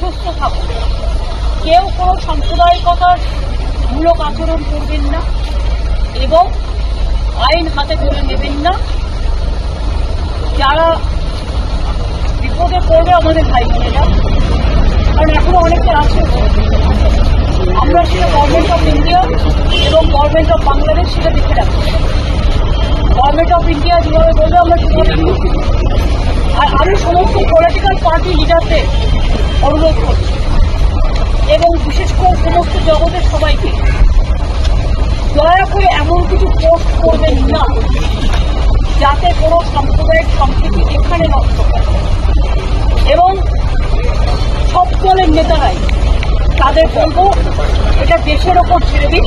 সুস্থ থাকুন। কেউ কোনো সাম্প্রদায়িকতার মূলক আচরণ করবেন না এবং আইন হাতে তুলে নেবেন না। যারা বিপদে পড়বে আমাদের ভাই বোনেরা, কারণ এখনো অনেকে আছে, আমরা সেটা গভর্নমেন্ট অফ ইন্ডিয়া এবং গভর্নমেন্ট অফ বাংলাদেশ সেটা দেখে রাখবো। গভর্নমেন্ট অফ ইন্ডিয়া যেভাবে বলবে আমরা সেভাবে। আর আমি সমস্ত পলিটিক্যাল পার্টি লিডারদের অনুরোধ করছি এবং বিশেষ করে সমস্ত জগতের সবাইকে, দয়া করে এমন কিছু পোস্ট করবেন না যাতে কোনো সাম্প্রদায়িক সম্প্রীতি এখানে নষ্ট হয়। এবং সব দলের নেতারাই তাদের বলবো এটা দেশের ওপর ছেড়ে দিন।